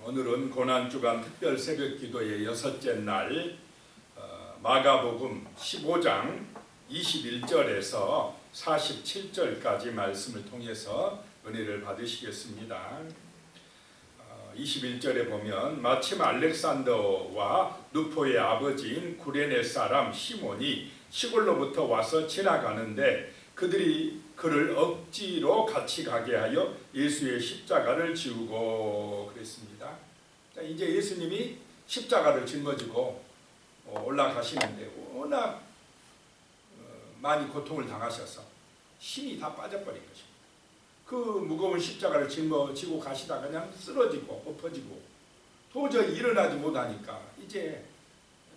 오늘은 고난주간 특별 새벽 기도의 여섯째 날 마가복음 15장 21절에서 47절까지 말씀을 통해서 은혜를 받으시겠습니다. 21절에 보면 마침 알렉산더와 누포의 아버지인 구레네 사람 시몬이 시골로부터 와서 지나가는데 그들이 그를 억지로 같이 가게 하여 예수의 십자가를 지우고 그랬습니다. 자, 이제 예수님이 십자가를 짊어지고 올라가시는데 워낙 많이 고통을 당하셔서 힘이 다 빠져버린 것입니다. 그 무거운 십자가를 짊어지고 가시다가 그냥 쓰러지고 엎어지고 도저히 일어나지 못하니까 이제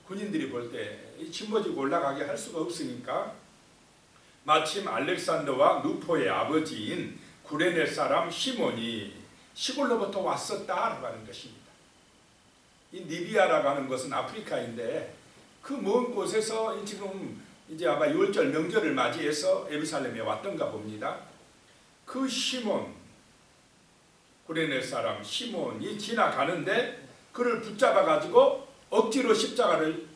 군인들이 볼 때 짊어지고 올라가게 할 수가 없으니까 마침 알렉산더와 누포의 아버지인 구레네 사람 시몬이 시골로부터 왔었다라고 하는 것입니다. 이 니비아라고 하는 것은 아프리카인데 그 먼 곳에서 지금 이제 아마 유월절 명절을 맞이해서 예루살렘에 왔던가 봅니다. 그 시몬, 구레네 사람 시몬이 지나가는데 그를 붙잡아 가지고 억지로 십자가를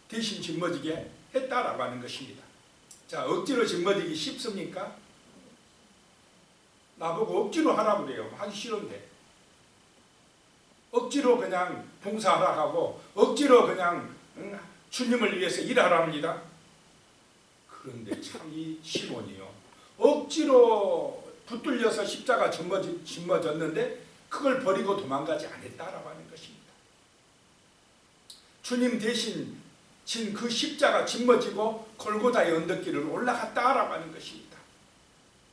대신 짊어지게 했다라고 하는 것입니다. 자, 억지로 짊어지기 쉽습니까? 나보고 억지로 하라고 그래요. 하기 싫은데. 억지로 그냥 봉사하라고 하고 억지로 그냥 주님을 위해서 일하라 합니다. 그런데 참 이 시몬이요. 억지로 붙들려서 십자가 짊어졌는데 그걸 버리고 도망가지 않았다라고 하는 것입니다. 주님 대신 진 그 십자가 짊어지고 골고다의 언덕길을 올라갔다라고 하는 것입니다.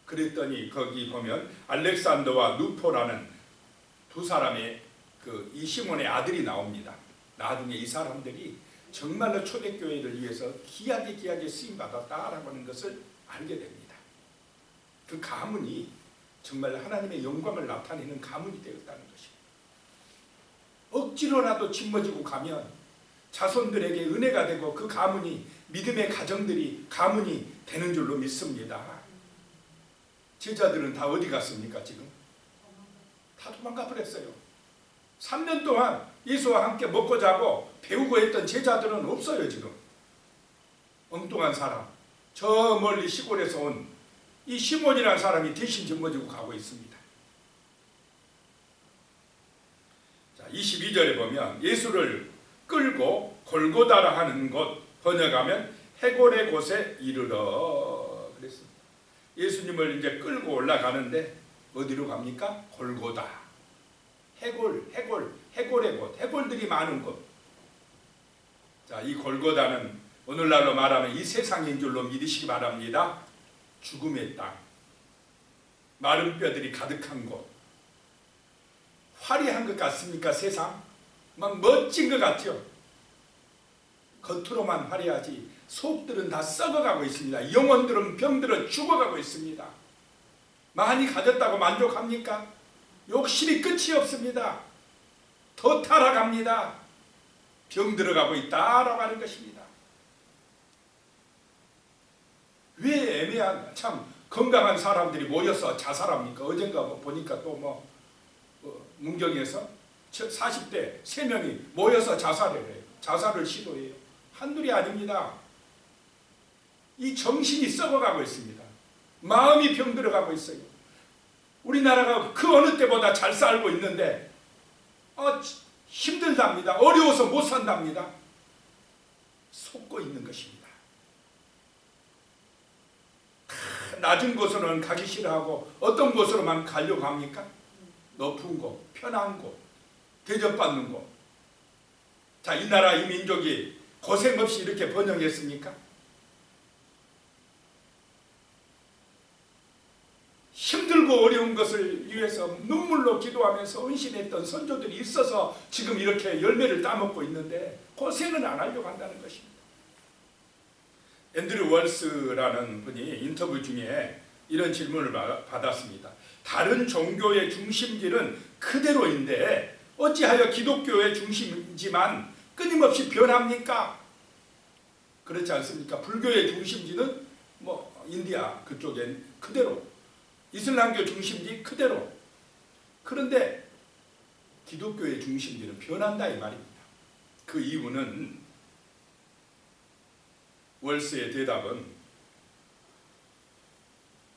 그랬더니 거기 보면 알렉산더와 누포라는 두 사람의 이 시몬의 아들이 나옵니다. 나중에 이 사람들이 정말로 초대교회를 위해서 귀하게 쓰임받았다라고 하는 것을 알게 됩니다. 그 가문이 정말 하나님의 영광을 나타내는 가문이 되었다는 것입니다. 억지로라도 짊어지고 가면 자손들에게 은혜가 되고 그 가문이 믿음의 가문이 되는 줄로 믿습니다. 제자들은 다 어디 갔습니까? 지금 다 도망가 버렸어요. 3년 동안 예수와 함께 먹고 자고 배우고 했던 제자들은 없어요. 지금 엉뚱한 사람, 저 멀리 시골에서 온 이 시몬이라는 사람이 대신 짊어지고 가고 있습니다. 자, 22절에 보면 예수를 끌고 골고다라 하는 곳, 번역하면 해골의 곳에 이르러 그랬습니다. 예수님을 이제 끌고 올라가는데 어디로 갑니까? 골고다. 해골의 곳, 해골들이 많은 곳. 자, 이 골고다는 오늘날로 말하면 이 세상인 줄로 믿으시기 바랍니다. 죽음의 땅, 마른 뼈들이 가득한 곳. 화려한 것 같습니까? 세상? 막 멋진 것 같죠? 겉으로만 화려하지 속들은 다 썩어가고 있습니다. 영혼들은 병들어 죽어가고 있습니다. 많이 가졌다고 만족합니까? 욕심이 끝이 없습니다. 더 타락합니다. 병들어가고 있다라고 하는 것입니다. 왜 애매한 참 건강한 사람들이 모여서 자살합니까? 어젠가 보니까 또 문경에서 40대 3명이 모여서 자살을 해요. 자살을 시도해요. 한둘이 아닙니다. 이 정신이 썩어가고 있습니다. 마음이 병들어가고 있어요. 우리나라가 그 어느 때보다 잘 살고 있는데 힘들답니다. 어려워서 못 산답니다. 속고 있는 것입니다. 낮은 곳으로는 가기 싫어하고 어떤 곳으로만 가려고 합니까? 높은 곳, 편한 곳, 대접받는 곳. 자, 이 나라 이 민족이 고생 없이 이렇게 번영했습니까? 힘들고 어려운 것을 위해서 눈물로 기도하면서 헌신했던 선조들이 있어서 지금 이렇게 열매를 따먹고 있는데 고생은 안 하려고 한다는 것입니다. 앤드류 월스라는 분이 인터뷰 중에 이런 질문을 받았습니다. 다른 종교의 중심지는 그대로인데 어찌하여 기독교의 중심지만 끊임없이 변합니까? 그렇지 않습니까? 불교의 중심지는 인디아 그쪽엔 그대로, 이슬람교 중심지 그대로. 그런데 기독교의 중심지는 변한다 이 말입니다. 그 이유는 월스의 대답은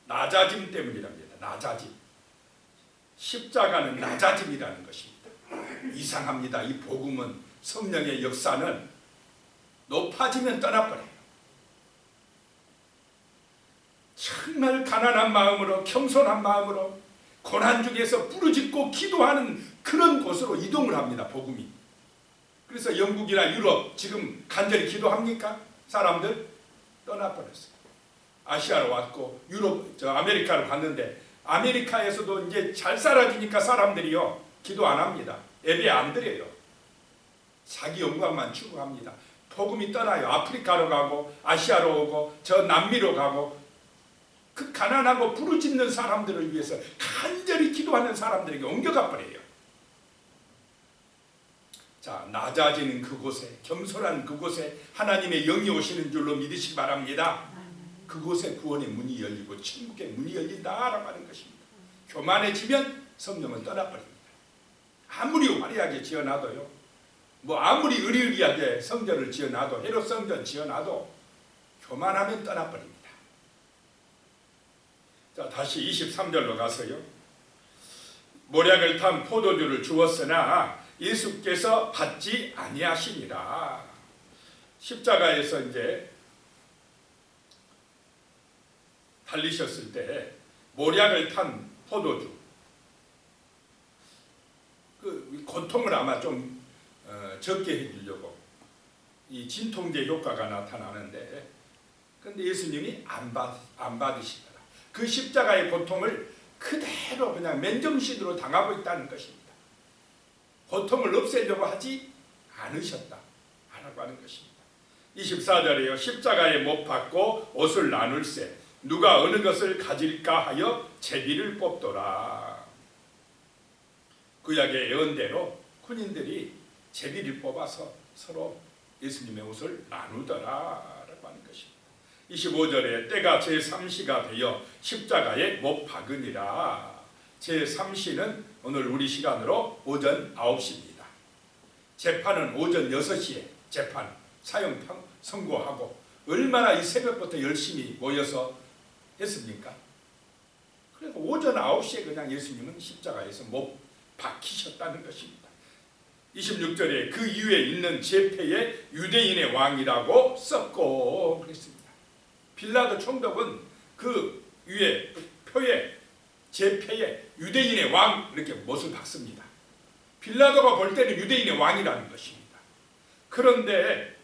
낮아짐 때문이랍니다. 낮아짐. 십자가는 낮아짐이라는 것입니다. 이상합니다. 이 복음은, 성령의 역사는 높아지면 떠나버려요. 정말 가난한 마음으로, 겸손한 마음으로 고난 중에서 부르짖고 기도하는 그런 곳으로 이동을 합니다. 복음이. 그래서 영국이나 유럽 지금 간절히 기도합니까? 사람들 떠나버렸어요. 아시아로 왔고 유럽, 아메리카로 갔는데 아메리카에서도 이제 잘 살아주니까 사람들이요 기도 안 합니다. 예배 안 드려요. 자기 영광만 추구합니다. 복음이 떠나요. 아프리카로 가고 아시아로 오고 저 남미로 가고 그 가난하고 부르짖는 사람들을 위해서 간절히 기도하는 사람들에게 옮겨가 버려요. 자, 낮아지는 그곳에, 겸손한 그곳에 하나님의 영이 오시는 줄로 믿으시기 바랍니다. 그곳에 구원의 문이 열리고 천국의 문이 열린다라고 하는 것입니다. 교만해지면 성령은 떠나버립니다. 아무리 화려하게 지어놔도요, 뭐 아무리 의리의리하게 성전을 지어놔도, 헤롯 성전 지어놔도 교만하면 떠나버립니다. 자, 다시 23절로 가서요. 모략을 탄 포도주를 주었으나 예수께서 받지 아니하시니라. 십자가에서 이제 달리셨을 때 모략을 탄 포도주, 그 고통을 아마 좀 적게 해주려고 이 진통제 효과가 나타나는데, 근데 예수님이 안 받으시더라. 그 십자가의 고통을 그대로 그냥 맨정신으로 당하고 있다는 것입니다. 고통을 없애려고 하지 않으셨다라고 하는 것입니다. 24절에요. 십자가에 못 박고 옷을 나눌세 누가 어느 것을 가질까 하여 제비를 뽑더라. 구약의 예언대로 군인들이 제비를 뽑아서 서로 예수님의 옷을 나누더라라고 하는 것입니다. 25절에 때가 제3시가 되어 십자가에 못 박으니라. 제3시는 오늘 우리 시간으로 오전 9시입니다. 재판은 오전 6시에 재판, 사형 선고하고 얼마나 이 새벽부터 열심히 모여서 했습니까? 그래서 오전 9시에 그냥 예수님은 십자가에서 못 박히셨다는 것입니다. 26절에 그 이후에 있는 제패의 유대인의 왕이라고 썼고 그랬습니다. 빌라도 총독은 그 위에 표에 제패의 유대인의 왕 이렇게 못을 박습니다. 빌라도가 볼 때는 유대인의 왕이라는 것입니다. 그런데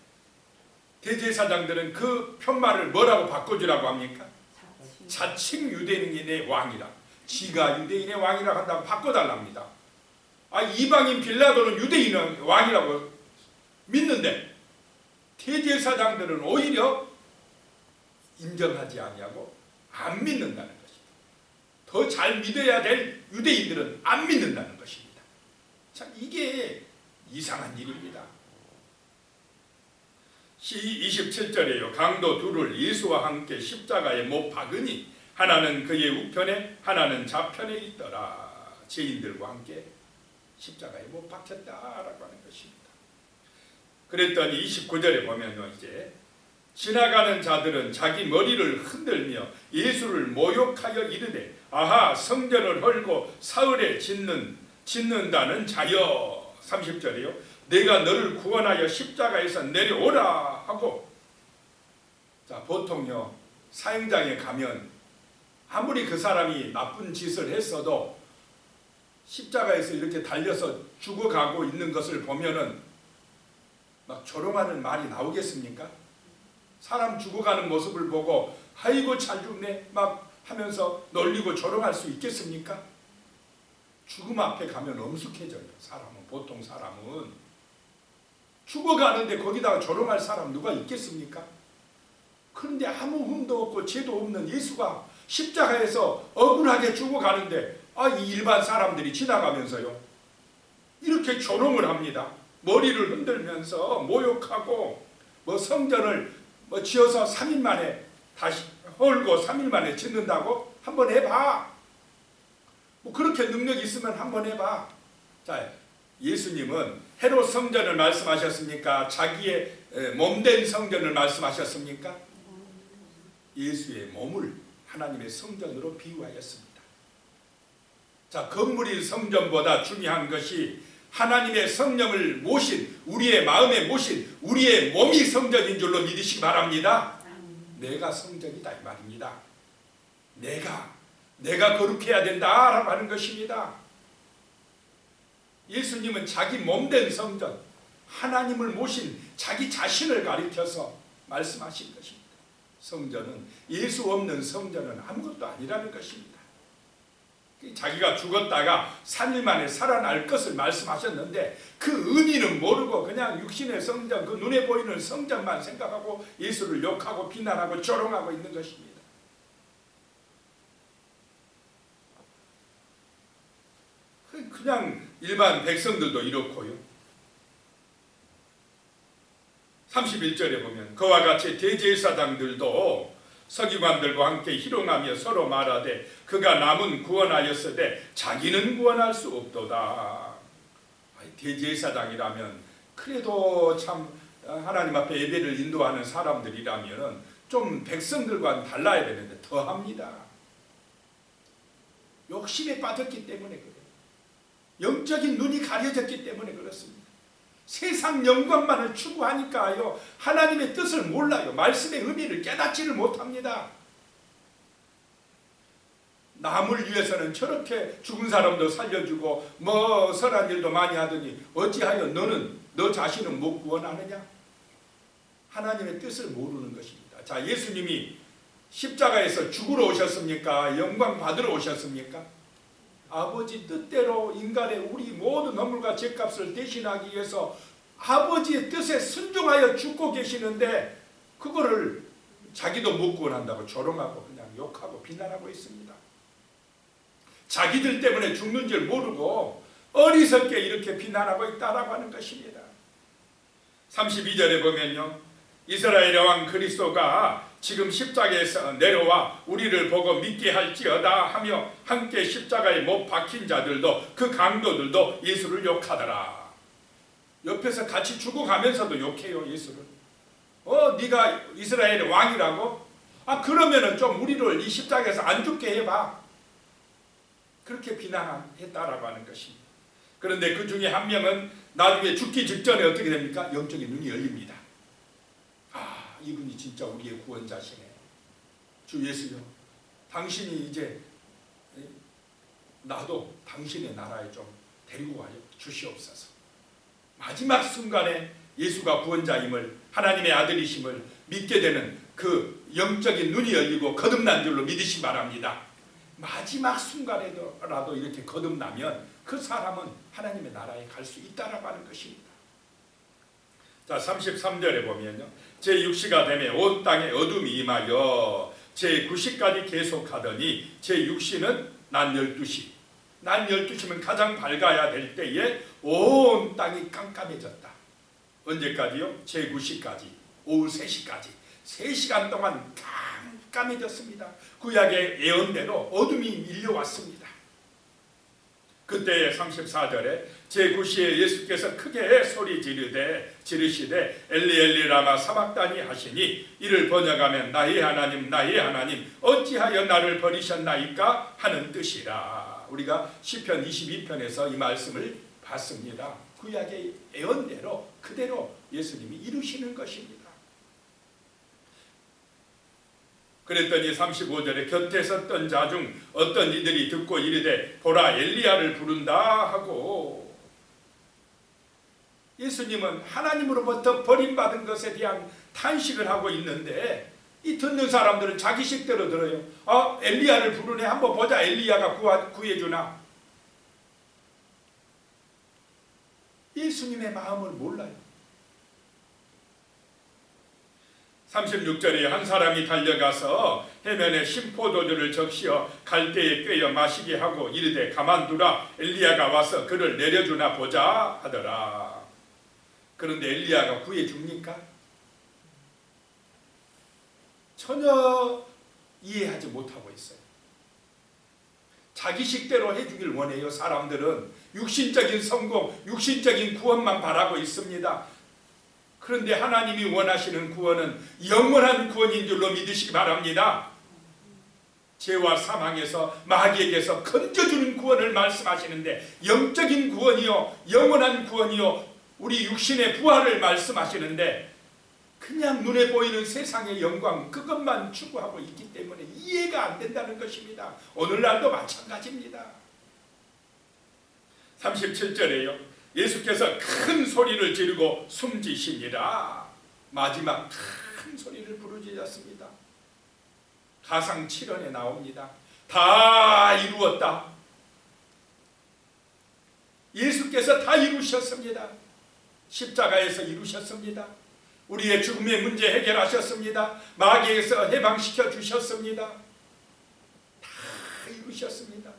대제사장들은 그 편말을 뭐라고 바꿔주라고 합니까? 자칭 유대인의 왕이라, 지가 유대인의 왕이라 한다고 바꿔달랍니다. 이방인 빌라도는 유대인의 왕이라고 믿는데 대제사장들은 오히려 인정하지 아니하고 안 믿는다는 것입니다. 더 잘 믿어야 될 유대인들은 안 믿는다는 것입니다. 참 이게 이상한 일입니다. 27절에요. 강도 둘을 예수와 함께 십자가에 못 박으니 하나는 그의 우편에 하나는 좌편에 있더라. 죄인들과 함께 십자가에 못 박혔다라고 하는 것입니다. 그랬더니 29절에 보면요, 이제 지나가는 자들은 자기 머리를 흔들며 예수를 모욕하여 이르되 아하 성전을 헐고 사흘에 짓는다는 자여. 30절이요. 내가 너를 구원하여 십자가에서 내려오라 하고. 자, 보통요 사형장에 가면 아무리 그 사람이 나쁜 짓을 했어도 십자가에서 이렇게 달려서 죽어가고 있는 것을 보면은 막 조롱하는 말이 나오겠습니까? 사람 죽어가는 모습을 보고 아이고 잘 죽네 막 하면서 놀리고 조롱할 수 있겠습니까? 죽음 앞에 가면 엄숙해져요. 사람은, 보통 사람은 죽어가는데 거기다가 조롱할 사람 누가 있겠습니까? 그런데 아무 흠도 없고 죄도 없는 예수가 십자가에서 억울하게 죽어가는데 이 일반 사람들이 지나가면서요 이렇게 조롱을 합니다. 머리를 흔들면서 모욕하고 성전을 지어서 3일 만에 다시 헐고 3일 만에 짓는다고? 한번 해봐. 그렇게 능력이 있으면 한번 해봐. 자, 예수님은 헤롯 성전을 말씀하셨습니까? 자기의 몸된 성전을 말씀하셨습니까? 예수의 몸을 하나님의 성전으로 비유하였습니다. 자, 건물인 성전보다 중요한 것이 하나님의 성령을 모신, 우리의 마음에 모신 우리의 몸이 성전인 줄로 믿으시기 바랍니다. 내가 성전이다 이 말입니다. 내가 거룩해야 된다라고 하는 것입니다. 예수님은 자기 몸된 성전, 하나님을 모신 자기 자신을 가리켜서 말씀하신 것입니다. 성전은, 예수 없는 성전은 아무것도 아니라는 것입니다. 자기가 죽었다가 3일 만에 살아날 것을 말씀하셨는데 그 의미는 모르고 그냥 육신의 성전, 그 눈에 보이는 성전만 생각하고 예수를 욕하고 비난하고 조롱하고 있는 것입니다. 그냥 일반 백성들도 이렇고요. 31절에 보면 그와 같이 대제사장들도 서기관들과 함께 희롱하며 서로 말하되 그가 남은 구원하였으되 자기는 구원할 수 없도다. 대제사장이라면 그래도 참 하나님 앞에 예배를 인도하는 사람들이라면 좀 백성들과는 달라야 되는데 더합니다. 욕심에 빠졌기 때문에 그래요. 영적인 눈이 가려졌기 때문에 그렇습니다. 세상 영광만을 추구하니까요, 하나님의 뜻을 몰라요. 말씀의 의미를 깨닫지를 못합니다. 남을 위해서는 저렇게 죽은 사람도 살려주고 뭐 선한 일도 많이 하더니 어찌하여 너는 너 자신은 못 구원하느냐? 하나님의 뜻을 모르는 것입니다. 자, 예수님이 십자가에서 죽으러 오셨습니까? 영광 받으러 오셨습니까? 아버지 뜻대로 인간의 우리 모든 허물과 죄값을 대신하기 위해서 아버지의 뜻에 순종하여 죽고 계시는데 그거를 자기도 못 구원한다고 조롱하고 그냥 욕하고 비난하고 있습니다. 자기들 때문에 죽는 줄 모르고 어리석게 이렇게 비난하고 있다라고 하는 것입니다. 32절에 보면요, 이스라엘의 왕 그리스도가 지금 십자가에서 내려와 우리를 보고 믿게 할지어다 하며 함께 십자가에 못 박힌 자들도 그 강도들도 예수를 욕하더라. 옆에서 같이 죽어가면서도 욕해요, 예수를. 네가 이스라엘의 왕이라고? 그러면은 좀 우리를 이 십자가에서 안 죽게 해봐. 그렇게 비난했다라고 하는 것입니다. 그런데 그 중에 한 명은 나중에 죽기 직전에 어떻게 됩니까? 영적인 눈이 열립니다. 이분이 진짜 우리의 구원자시네. 주 예수요, 당신이 이제 나도 당신의 나라에 좀 데리고 와요 주시옵소서. 마지막 순간에 예수가 구원자임을, 하나님의 아들이심을 믿게 되는 그 영적인 눈이 열리고 거듭난 줄로 믿으시기 바랍니다. 마지막 순간에라도 이렇게 거듭나면 그 사람은 하나님의 나라에 갈 수 있다라고 하는 것입니다. 자, 33절에 보면요, 제6시가 되매 온 땅에 어둠이 임하여 제9시까지 계속하더니 제6시는 낮 12시. 낮 12시면 가장 밝아야 될 때에 온 땅이 깜깜해졌다. 언제까지요? 제9시까지, 오후 3시까지 3시간 동안 깜깜해졌습니다. 구약의 예언대로 어둠이 밀려왔습니다. 그때 34절에 제9시에 예수께서 크게 소리 지르시되 엘리 엘리 라마 사박다니 하시니 이를 번역하면 나의 하나님 나의 하나님 어찌하여 나를 버리셨나이까 하는 뜻이라. 우리가 시편 22편에서 이 말씀을 봤습니다. 구약의 예언대로 그대로 예수님이 이루시는 것입니다. 그랬더니 35절에 곁에 섰던 자 중 어떤 이들이 듣고 이르되 보라 엘리야를 부른다 하고, 예수님은 하나님으로부터 버림받은 것에 대한 탄식을 하고 있는데 이 듣는 사람들은 자기 식대로 들어요. 엘리야를 부르네, 한번 보자, 엘리야가 구해주나. 예수님의 마음을 몰라요. 36절에 한 사람이 달려가서 해면에 신포도주를 적시어 갈대에 꿰어 마시게 하고 이르되 가만두라, 엘리야가 와서 그를 내려주나 보자 하더라. 그런데 엘리야가 구해줍니까? 전혀 이해하지 못하고 있어요. 자기 식대로 해주길 원해요. 사람들은 육신적인 성공, 육신적인 구원만 바라고 있습니다. 그런데 하나님이 원하시는 구원은 영원한 구원인 줄로 믿으시기 바랍니다. 죄와 사망에서 마귀에게서 건져주는 구원을 말씀하시는데, 영적인 구원이요 영원한 구원이요 우리 육신의 부활을 말씀하시는데, 그냥 눈에 보이는 세상의 영광 그것만 추구하고 있기 때문에 이해가 안 된다는 것입니다. 오늘날도 마찬가지입니다. 37절에요. 예수께서 큰 소리를 지르고 숨지시니라. 마지막 큰 소리를 부르짖었습니다. 가상 7원에 나옵니다. 다 이루었다. 예수께서 다 이루셨습니다. 십자가에서 이루셨습니다. 우리의 죽음의 문제 해결하셨습니다. 마귀에서 해방시켜 주셨습니다. 다 이루셨습니다.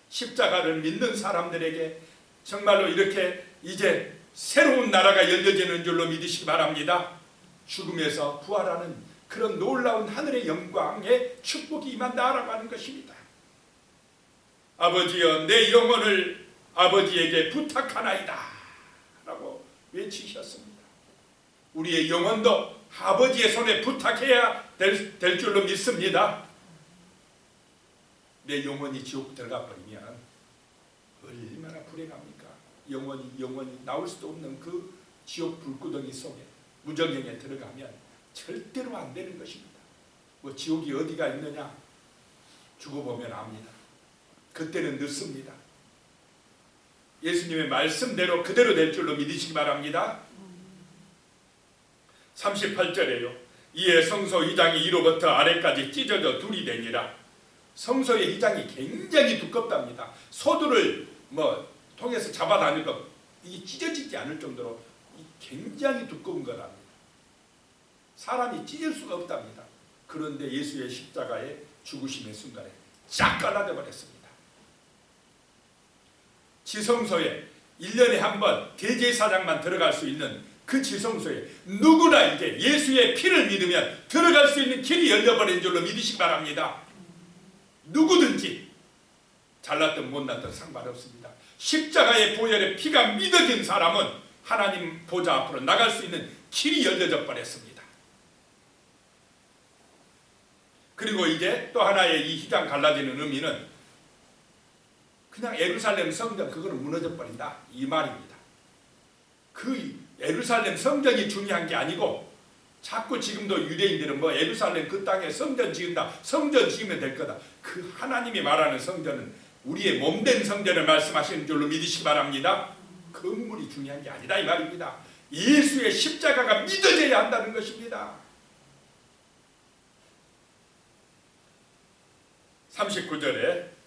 십자가를 믿는 사람들에게 정말로 이렇게 이제 새로운 나라가 열려지는 줄로 믿으시기 바랍니다. 죽음에서 부활하는 그런 놀라운 하늘의 영광의 축복이 임한다라고 하는 것입니다. 아버지여, 내 영혼을 아버지에게 부탁하나이다 라고 외치셨습니다. 우리의 영혼도 아버지의 손에 부탁해야 될 줄로 믿습니다. 내 영혼이 지옥 들어가 버리면 얼마나 불행합니까? 영원히 나올 수도 없는 그 지옥 불구덩이 속에 무정경에 들어가면 절대로 안 되는 것입니다. 뭐 지옥이 어디가 있느냐? 죽어보면 압니다. 그때는 늦습니다. 예수님의 말씀대로 그대로 될 줄로 믿으시기 바랍니다. 38절에요. 이에 성소 휘장이 위로부터 아래까지 찢어져 둘이 되니라. 성소의 휘장이 굉장히 두껍답니다. 소들을 통해서 잡아다니고 이게 찢어지지 않을 정도로 굉장히 두꺼운 거랍니다. 사람이 찢을 수가 없답니다. 그런데 예수의 십자가의 죽으심의 순간에 쫙 갈라져 버렸습니다. 지성소에 1년에 한 번 대제사장만 들어갈 수 있는 그 지성소에 누구나 이제 예수의 피를 믿으면 들어갈 수 있는 길이 열려버린 줄로 믿으시기 바랍니다. 누구든지 잘났든 못났든 상관없습니다. 십자가의 보혈의 피가 믿어진 사람은 하나님 보좌 앞으로 나갈 수 있는 길이 열려져 버렸습니다. 그리고 이제 또 하나의 이 휘장 갈라지는 의미는 그냥 예루살렘 성전 그거는 무너져 버린다 이 말입니다. 그 예루살렘 성전이 중요한 게 아니고 자꾸 지금도 유대인들은 예루살렘 그 땅에 성전 지은다, 성전 지으면 될 거다. 그 하나님이 말하는 성전은 우리의 몸된 성전을 말씀하시는 줄로 믿으시기 바랍니다. 건물이 중요한 게 아니다 이 말입니다. 예수의 십자가가 믿어져야 한다는 것입니다. 39절에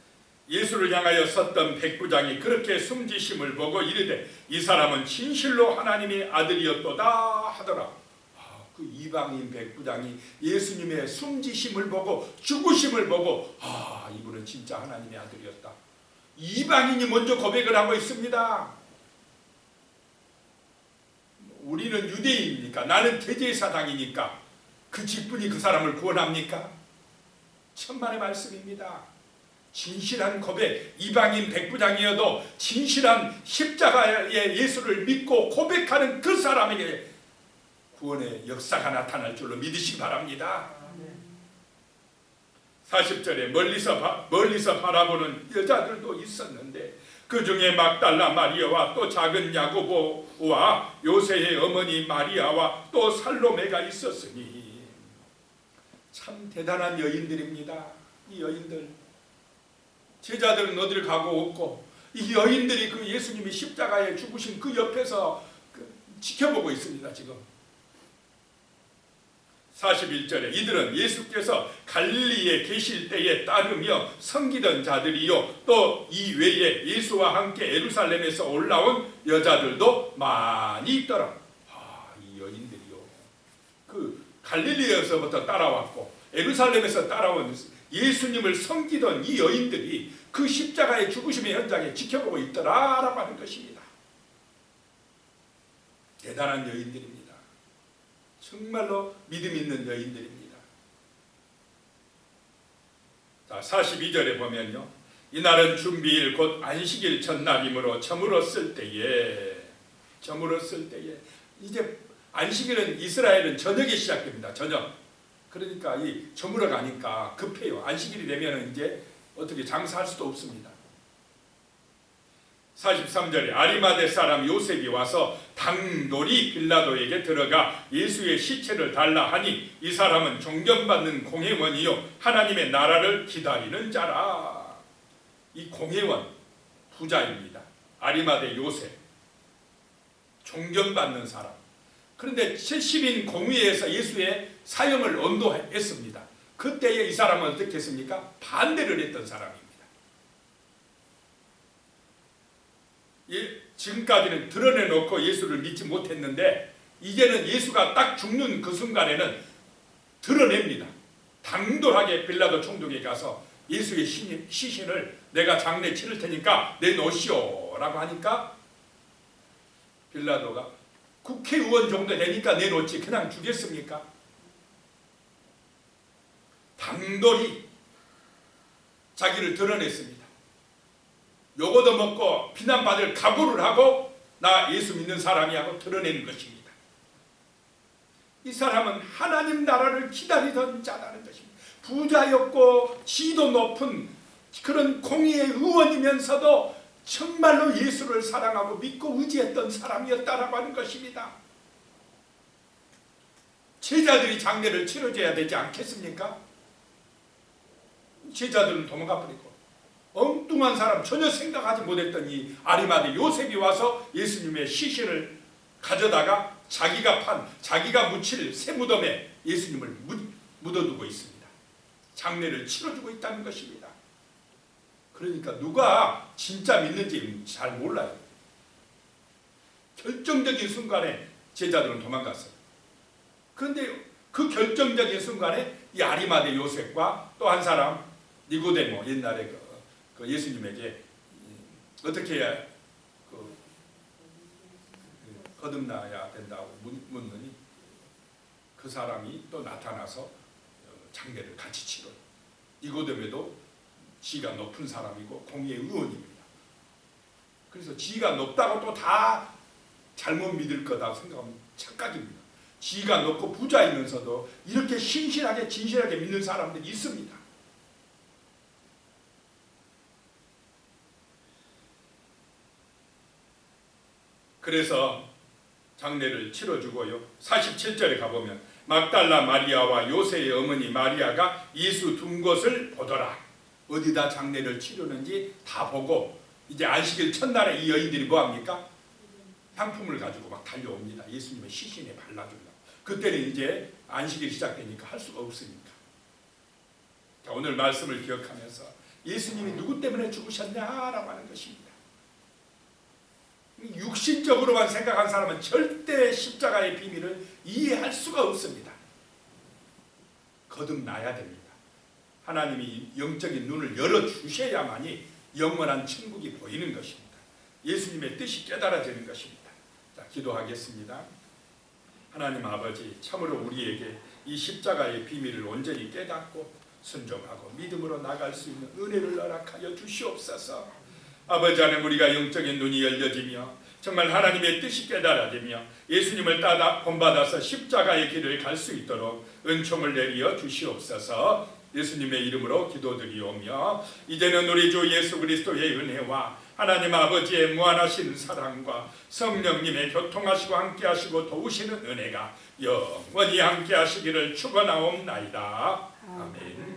예수를 향하여 섰던 백부장이 그렇게 숨지심을 보고 이르되 이 사람은 진실로 하나님의 아들이었도다 하더라. 그 이방인 백부장이 예수님의 숨지심을 보고 죽으심을 보고 이분은 진짜 하나님의 아들이었다. 이방인이 먼저 고백을 하고 있습니다. 우리는 유대인이니까, 나는 대제사장이니까 그 직분이 그 사람을 구원합니까? 천만의 말씀입니다. 진실한 고백, 이방인 백부장이어도 진실한 십자가의 예수를 믿고 고백하는 그 사람에게 구원의 역사가 나타날 줄로 믿으시기 바랍니다. 40절에 멀리서 바라보는 여자들도 있었는데 그 중에 막달라 마리아와 또 작은 야고보와 요새의 어머니 마리아와 또 살로메가 있었으니 참 대단한 여인들입니다. 이 여인들, 제자들은 어디를 가고 없고 이 여인들이 그 예수님이 십자가에 죽으신 그 옆에서 지켜보고 있습니다. 지금 41절에 이들은 예수께서 갈릴리에 계실 때에 따르며 섬기던 자들이요 또 이 외에 예수와 함께 예루살렘에서 올라온 여자들도 많이 있더라. 이 여인들이요, 그 갈릴리에서부터 따라왔고 예루살렘에서 따라온 예수님을 섬기던 이 여인들이 그 십자가의 죽으심의 현장에 지켜보고 있더라라고 하는 것입니다. 대단한 여인들입니다. 정말로 믿음 있는 여인들입니다. 자, 42절에 보면요, 이날은 준비일 곧 안식일 첫날이므로 저물었을 때에 이제 안식일은 이스라엘은 저녁에 시작됩니다. 저녁. 그러니까 이 저물어 가니까 급해요. 안식일이 되면 이제 어떻게 장사할 수도 없습니다. 43절에 아리마대 사람 요셉이 와서 당돌이 빌라도에게 들어가 예수의 시체를 달라 하니 이 사람은 존경받는 공회원이요 하나님의 나라를 기다리는 자라. 이 공회원 부자입니다. 아리마대 요셉, 존경받는 사람. 그런데 70인 공회에서 예수의 사형을 언도했습니다. 그때에 이 사람은 어떻게 했습니까? 반대를 했던 사람입니다. 지금까지는 드러내놓고 예수를 믿지 못했는데 이제는 예수가 딱 죽는 그 순간에는 드러냅니다. 당돌하게 빌라도 총독에 가서 예수의 시신을 내가 장례 치를 테니까 내놓으시오 라고 하니까 빌라도가 국회의원 정도 되니까 내놓지 그냥 주겠습니까? 당돌히 자기를 드러냈습니다. 요거도 먹고 비난받을 각오를 하고 나 예수 믿는 사람이 하고 드러내는 것입니다. 이 사람은 하나님 나라를 기다리던 자라는 것입니다. 부자였고 지도 높은 그런 공의의 의원이면서도 정말로 예수를 사랑하고 믿고 의지했던 사람이었다라고 하는 것입니다. 제자들이 장례를 치러줘야 되지 않겠습니까? 제자들은 도망가 버리고 엉뚱한 사람 전혀 생각하지 못했던 이 아리마대 요셉이 와서 예수님의 시신을 가져다가 자기가 묻힐 새 무덤에 예수님을 묻어두고 있습니다. 장례를 치러주고 있다는 것입니다. 그러니까 누가 진짜 믿는지 잘 몰라요. 결정적인 순간에 제자들은 도망갔어요. 그런데 그 결정적인 순간에 이 아리마대 요셉과 또 한 사람 니고데모, 옛날에 그 예수님에게 어떻게 해야 거듭나야 된다고 묻느니 그 사람이 또 나타나서 장례를 같이 치러요. 니고데모도 지가 높은 사람이고 공의의 의원입니다. 그래서 지가 높다고 또 다 잘못 믿을 거다 생각하면 착각입니다. 지가 높고 부자이면서도 이렇게 신실하게 진실하게 믿는 사람들이 있습니다. 그래서 장례를 치러주고요. 47절에 가보면 막달라 마리아와 요새의 어머니 마리아가 예수 둔 것을 보더라. 어디다 장례를 치르는지 다 보고 이제 안식일 첫날에 이 여인들이 뭐합니까? 향품을 가지고 막 달려옵니다. 예수님의 시신에 발라주려고. 그때는 이제 안식일 시작되니까 할 수가 없으니까. 자, 오늘 말씀을 기억하면서 예수님이 누구 때문에 죽으셨냐라고 하는 것입니다. 육신적으로만 생각한 사람은 절대 십자가의 비밀을 이해할 수가 없습니다. 거듭나야 됩니다. 하나님이 영적인 눈을 열어주셔야만이 영원한 천국이 보이는 것입니다. 예수님의 뜻이 깨달아지는 것입니다. 자, 기도하겠습니다. 하나님 아버지, 참으로 우리에게 이 십자가의 비밀을 온전히 깨닫고 순종하고 믿음으로 나갈 수 있는 은혜를 허락하여 주시옵소서. 아버지 하나님, 우리가 영적인 눈이 열려지며 정말 하나님의 뜻이 깨달아지며 예수님을 따라 본받아서 십자가의 길을 갈 수 있도록 은총을 내려 주시옵소서. 예수님의 이름으로 기도드리오며 이제는 우리 주 예수 그리스도의 은혜와 하나님 아버지의 무한하신 사랑과 성령님의 교통하시고 함께하시고 도우시는 은혜가 영원히 함께하시기를 축원하옵나이다. 아멘.